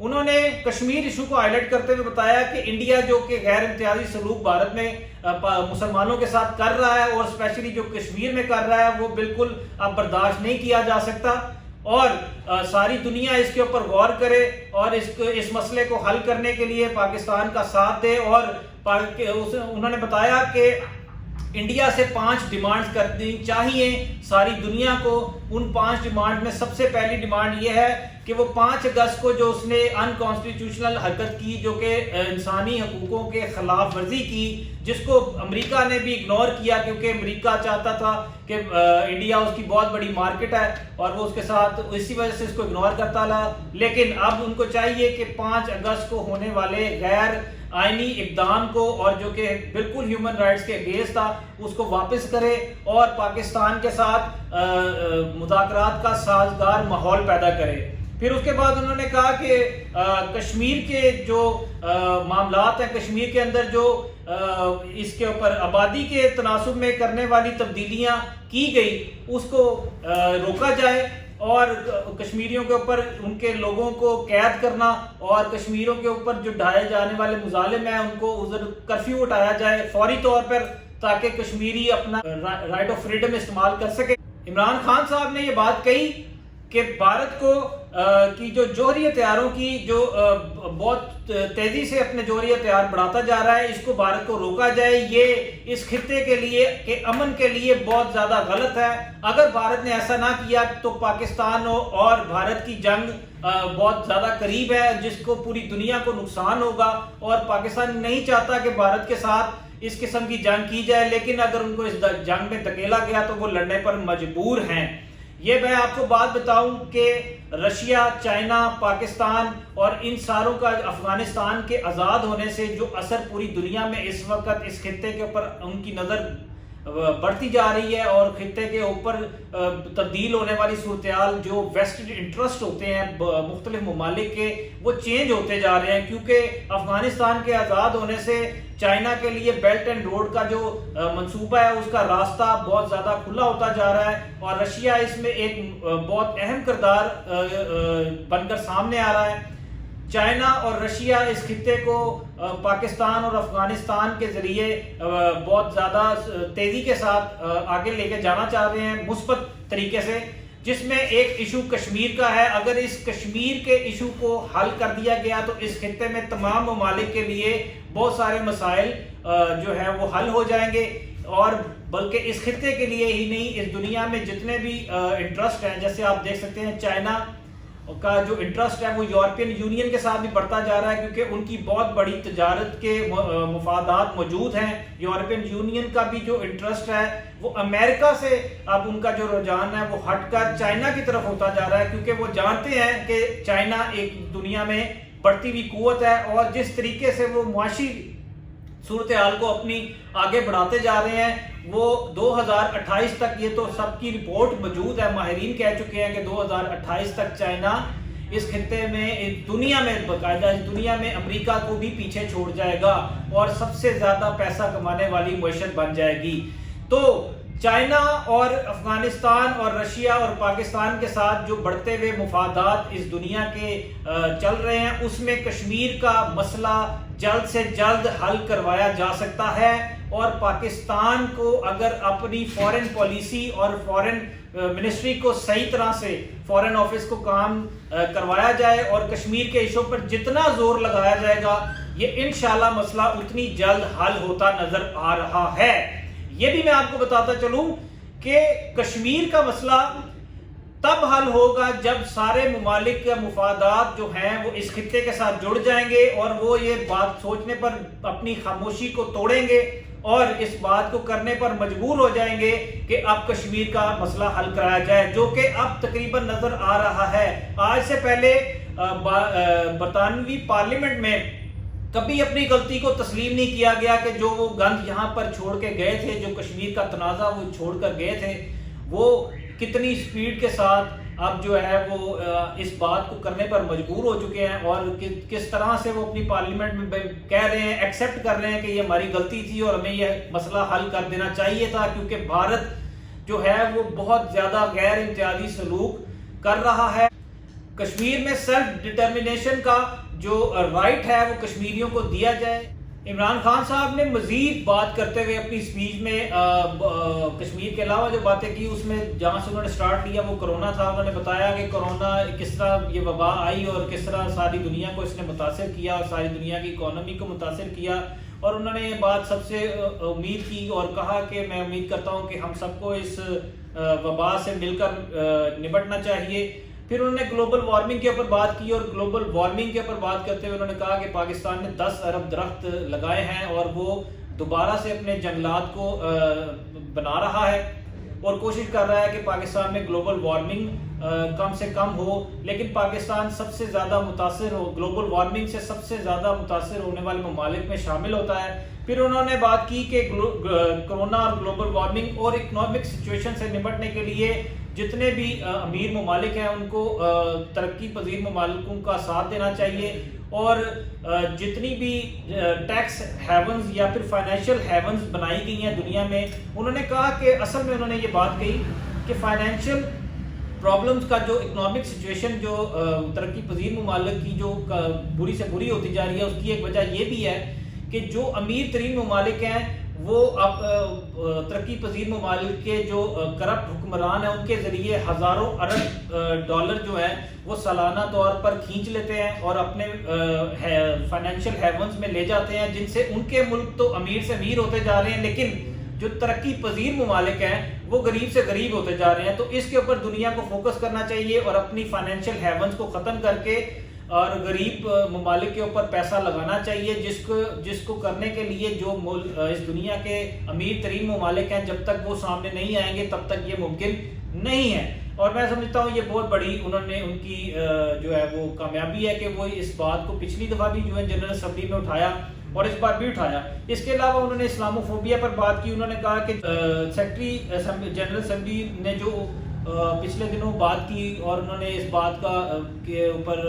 انہوں نے کشمیر ایشو کو ہائی لائٹ کرتے ہوئے بتایا کہ انڈیا جو کہ غیر امتیازی سلوک بھارت میں مسلمانوں کے ساتھ کر رہا ہے اور اسپیشلی جو کشمیر میں کر رہا ہے وہ بالکل اب برداشت نہیں کیا جا سکتا، اور ساری دنیا اس کے اوپر غور کرے اور اس مسئلے کو حل کرنے کے لیے پاکستان کا ساتھ دے۔ اور انہوں نے بتایا کہ انڈیا سے 5 ڈیمانڈز کرنی چاہیے ساری دنیا کو۔ ان 5 ڈیمانڈ میں سب سے پہلی ڈیمانڈ یہ ہے کہ وہ 5 اگست کو جو اس نے ان کانسٹیٹیوشنل حرکت کی، جو کہ انسانی حقوقوں کے خلاف ورزی کی، جس کو امریکہ نے بھی اگنور کیا کیونکہ امریکہ چاہتا تھا کہ انڈیا اس کی بہت بڑی مارکیٹ ہے اور وہ اس کے ساتھ اسی وجہ سے اس کو اگنور کرتا رہا، لیکن اب ان کو چاہیے کہ 5 اگست کو ہونے والے غیر آئینی اقدام کو، اور جو کہ بالکل ہیومن رائٹس کے اگینسٹ تھا، اس کو واپس کرے اور پاکستان کے ساتھ مذاکرات کا سازگار ماحول پیدا کرے۔ پھر اس کے بعد انہوں نے کہا کہ کشمیر کے جو معاملات ہیں، کشمیر کے اندر جو اس کے اوپر آبادی کے تناسب میں کرنے والی تبدیلیاں کی گئی اس کو روکا جائے، اور کشمیریوں کے اوپر ان کے لوگوں کو قید کرنا اور کشمیریوں کے اوپر جو ڈھائے جانے والے مظالم ہیں ان کو ادھر کرفیو اٹھایا جائے فوری طور پر، تاکہ کشمیری اپنا رائٹ آف فریڈم استعمال کر سکے۔ عمران خان صاحب نے یہ بات کہی کہ بھارت کو کی جو جوہری ہتھیاروں کی جو بہت تیزی سے اپنے جوہری ہتھیار بڑھاتا جا رہا ہے، اس کو بھارت کو روکا جائے، یہ اس خطے کے لیے کہ امن کے لیے بہت زیادہ غلط ہے۔ اگر بھارت نے ایسا نہ کیا تو پاکستان اور بھارت کی جنگ بہت زیادہ قریب ہے، جس کو پوری دنیا کو نقصان ہوگا، اور پاکستان نہیں چاہتا کہ بھارت کے ساتھ اس قسم کی جنگ کی جائے، لیکن اگر ان کو اس جنگ میں دھکیلا گیا تو وہ لڑنے پر مجبور ہیں۔ یہ میں آپ کو بات بتاؤں کہ رشیا، چائنا، پاکستان اور ان ساروں کا افغانستان کے آزاد ہونے سے جو اثر پوری دنیا میں اس وقت اس خطے کے اوپر ان کی نظر بڑھتی جا رہی ہے، اور خطے کے اوپر تبدیل ہونے والی صورتحال جو ویسٹڈ انٹرسٹ ہوتے ہیں مختلف ممالک کے، وہ چینج ہوتے جا رہے ہیں، کیونکہ افغانستان کے آزاد ہونے سے چائنا کے لیے بیلٹ اینڈ روڈ کا جو منصوبہ ہے اس کا راستہ بہت زیادہ کھلا ہوتا جا رہا ہے، اور رشیا اس میں ایک بہت اہم کردار بن کر سامنے آ رہا ہے۔ چائنا اور رشیا اس خطے کو پاکستان اور افغانستان کے ذریعے بہت زیادہ تیزی کے ساتھ آگے لے کے جانا چاہ رہے ہیں مثبت طریقے سے، جس میں ایک ایشو کشمیر کا ہے۔ اگر اس کشمیر کے ایشو کو حل کر دیا گیا تو اس خطے میں تمام ممالک کے لیے بہت سارے مسائل جو ہے وہ حل ہو جائیں گے، اور بلکہ اس خطے کے لیے ہی نہیں، اس دنیا میں جتنے بھی انٹرسٹ ہیں، جیسے آپ دیکھ سکتے ہیں چائنا کا جو انٹرسٹ ہے وہ یورپین یونین کے ساتھ بھی بڑھتا جا رہا ہے، کیونکہ ان کی بہت بڑی تجارت کے مفادات موجود ہیں۔ یورپین یونین کا بھی جو انٹرسٹ ہے وہ امریکہ سے اب ان کا جو رجحان ہے وہ ہٹ کر چائنا کی طرف ہوتا جا رہا ہے، کیونکہ وہ جانتے ہیں کہ چائنا ایک دنیا میں بڑھتی ہوئی قوت ہے، اور جس طریقے سے وہ معاشی صورتحال کو اپنی آگے بڑھاتے جا رہے ہیں، وہ 2028 تک، یہ تو سب کی رپورٹ موجود ہے، ماہرین کہہ چکے ہیں کہ 2028 تک چائنا اس خطے میں دنیا میں باقاعدہ اس دنیا میں امریکہ کو بھی پیچھے چھوڑ جائے گا اور سب سے زیادہ پیسہ کمانے والی معیشت بن جائے گی۔ تو چائنا اور افغانستان اور رشیا اور پاکستان کے ساتھ جو بڑھتے ہوئے مفادات اس دنیا کے چل رہے ہیں، اس میں کشمیر کا مسئلہ جلد سے جلد حل کروایا جا سکتا ہے، اور پاکستان کو اگر اپنی فورن پالیسی اور فورن منسٹری کو صحیح طرح سے فورن آفس کو کام کروایا جائے اور کشمیر کے ایشو پر جتنا زور لگایا جائے گا، یہ انشاءاللہ مسئلہ اتنی جلد حل ہوتا نظر آ رہا ہے۔ یہ بھی میں آپ کو بتاتا چلوں کہ کشمیر کا مسئلہ تب حل ہوگا جب سارے ممالک کے مفادات جو ہیں وہ اس خطے کے ساتھ جڑ جائیں گے، اور وہ یہ بات سوچنے پر اپنی خاموشی کو توڑیں گے اور اس بات کو کرنے پر مجبور ہو جائیں گے کہ اب کشمیر کا مسئلہ حل کرایا جائے، جو کہ اب تقریباً نظر آ رہا ہے۔ آج سے پہلے برطانوی پارلیمنٹ میں کبھی اپنی غلطی کو تسلیم نہیں کیا گیا کہ جو وہ گند یہاں پر چھوڑ کے گئے تھے، جو کشمیر کا تنازع وہ چھوڑ کر گئے تھے، وہ کتنی سپیڈ کے ساتھ اب جو ہے وہ اس بات کو کرنے پر مجبور ہو چکے ہیں، اور کس طرح سے وہ اپنی پارلیمنٹ میں کہہ رہے ہیں، ایکسیپٹ کر رہے ہیں کہ یہ ہماری غلطی تھی اور ہمیں یہ مسئلہ حل کر دینا چاہیے تھا، کیونکہ بھارت جو ہے وہ بہت زیادہ غیر امتیازی سلوک کر رہا ہے۔ کشمیر میں سیلف ڈٹرمنیشن کا جو رائٹ ہے وہ کشمیریوں کو دیا جائے۔ عمران خان صاحب نے مزید بات کرتے ہوئے اپنی سپیچ میں کشمیر کے علاوہ جو باتیں کی، اس میں جہاں سے انہوں نے سٹارٹ لیا وہ کرونا تھا۔ انہوں نے بتایا کہ کرونا کس طرح یہ وبا آئی اور کس طرح ساری دنیا کو اس نے متاثر کیا اور ساری دنیا کی اکانومی کو متاثر کیا، اور انہوں نے یہ بات سب سے امید کی اور کہا کہ میں امید کرتا ہوں کہ ہم سب کو اس وبا سے مل کر نپٹنا چاہیے۔ پھر انہوں نے گلوبل وارمنگ کے اوپر بات کی، اور گلوبل وارمنگ کے اوپر بات کرتے ہوئے انہوں نے کہا کہ پاکستان نے 10 ارب درخت لگائے ہیں اور وہ دوبارہ سے اپنے جنگلات کو بنا رہا ہے اور کوشش کر رہا ہے کہ پاکستان میں گلوبل وارمنگ کم سے کم ہو، لیکن پاکستان سب سے زیادہ متاثر ہو گلوبل وارمنگ سے سب سے زیادہ متاثر ہونے والے ممالک میں شامل ہوتا ہے۔ پھر انہوں نے بات کی کہ کرونا اور گلوبل وارمنگ اور اکنامک سچویشن سے نپٹنے کے لیے جتنے بھی امیر ممالک ہیں ان کو ترقی پذیر ممالکوں کا ساتھ دینا چاہیے، اور جتنی بھی ٹیکس ہیونز یا پھر فائنینشیل ہیونز بنائی گئی ہیں دنیا میں، انہوں نے کہا کہ اصل میں انہوں نے یہ بات کہی کہ فائنینشیل پرابلمز کا جو اکنامک سچویشن جو ترقی پذیر ممالک کی جو بری سے بری ہوتی جا رہی ہے، اس کی ایک وجہ یہ بھی ہے کہ جو امیر ترین ممالک ہیں وہ اب ترقی پذیر ممالک کے جو کرپٹ حکمران ہیں ان کے ذریعے ہزاروں ارب ڈالر جو ہے وہ سالانہ طور پر کھینچ لیتے ہیں اور اپنے فائنینشیل ہیونز میں لے جاتے ہیں، جن سے ان کے ملک تو امیر سے امیر ہوتے جا رہے ہیں، لیکن جو ترقی پذیر ممالک ہیں وہ غریب سے غریب ہوتے جا رہے ہیں۔ تو اس کے اوپر دنیا کو فوکس کرنا چاہیے اور اپنی فائنینشیل ہیونز کو ختم کر کے اور غریب ممالک کے اوپر پیسہ لگانا چاہیے، جس کو کرنے کے لیے جو اس دنیا کے امیر ترین ممالک ہیں جب تک وہ سامنے نہیں آئیں گے تب تک یہ ممکن نہیں ہے۔ اور میں سمجھتا ہوں یہ بہت بڑی انہوں نے ان کی جو ہے وہ کامیابی ہے کہ وہ اس بات کو پچھلی دفعہ بھی جو ہے جنرل اسمبلی میں اٹھایا اور اس بار بھی اٹھایا۔ اس کے علاوہ انہوں نے اسلامو فوبیا پر بات کی۔ انہوں نے کہا کہ سیکرٹری جنرل اسمبلی نے جو پچھلے دنوں بات کی اور انہوں نے اس بات کا کے اوپر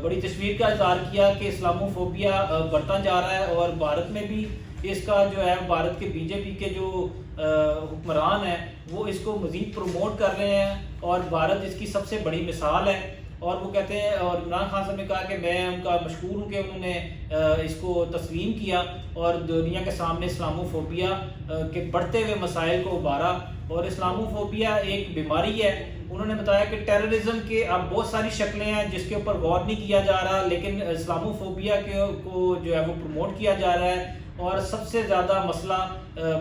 بڑی تشویش کا اظہار کیا کہ اسلامو فوبیا بڑھتا جا رہا ہے، اور بھارت میں بھی اس کا جو ہے بھارت کے بی جے پی کے جو حکمران ہیں وہ اس کو مزید پروموٹ کر رہے ہیں، اور بھارت اس کی سب سے بڑی مثال ہے۔ اور وہ کہتے ہیں، اور عمران خان صاحب نے کہا کہ میں ان کا مشکور ہوں کہ انہوں نے اس کو تسلیم کیا اور دنیا کے سامنے اسلامو فوبیا کے بڑھتے ہوئے مسائل کو ابھارا۔ اور اسلامو فوبیا ایک بیماری ہے۔ انہوں نے بتایا کہ ٹیررزم کے اب بہت ساری شکلیں ہیں جس کے اوپر غور نہیں کیا جا رہا، لیکن اسلامو فوبیا کو جو ہے وہ پروموٹ کیا جا رہا ہے، اور سب سے زیادہ مسئلہ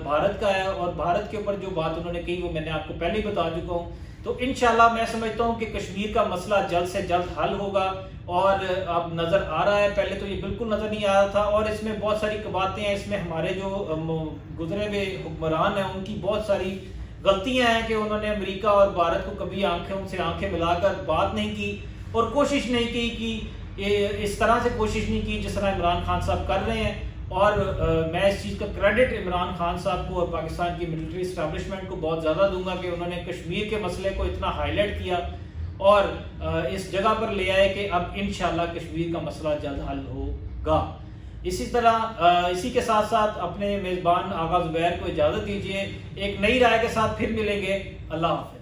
بھارت کا ہے۔ اور بھارت کے اوپر جو بات انہوں نے کہی وہ میں نے آپ کو پہلے ہی بتا چکا ہوں۔ تو انشاءاللہ میں سمجھتا ہوں کہ کشمیر کا مسئلہ جلد سے جلد حل ہوگا، اور اب نظر آ رہا ہے، پہلے تو یہ بالکل نظر نہیں آ رہا تھا، اور اس میں بہت ساری باتیں ہیں، اس میں ہمارے جو گزرے ہوئے حکمران ہیں ان کی بہت ساری غلطیاں ہیں کہ انہوں نے امریکہ اور بھارت کو کبھی آنکھوں سے آنکھیں ملا کر بات نہیں کی اور کوشش نہیں کی کہ اس طرح سے کوشش نہیں کی جس طرح عمران خان صاحب کر رہے ہیں۔ اور میں اس چیز کا کریڈٹ عمران خان صاحب کو اور پاکستان کی ملٹری اسٹیبلشمنٹ کو بہت زیادہ دوں گا کہ انہوں نے کشمیر کے مسئلے کو اتنا ہائی لائٹ کیا اور اس جگہ پر لے آئے کہ اب انشاءاللہ کشمیر کا مسئلہ جلد حل ہوگا۔ اسی طرح اسی کے ساتھ ساتھ اپنے میزبان آغا زبیر کو اجازت دیجیے، ایک نئی رائے کے ساتھ پھر ملیں گے۔ اللہ حافظ۔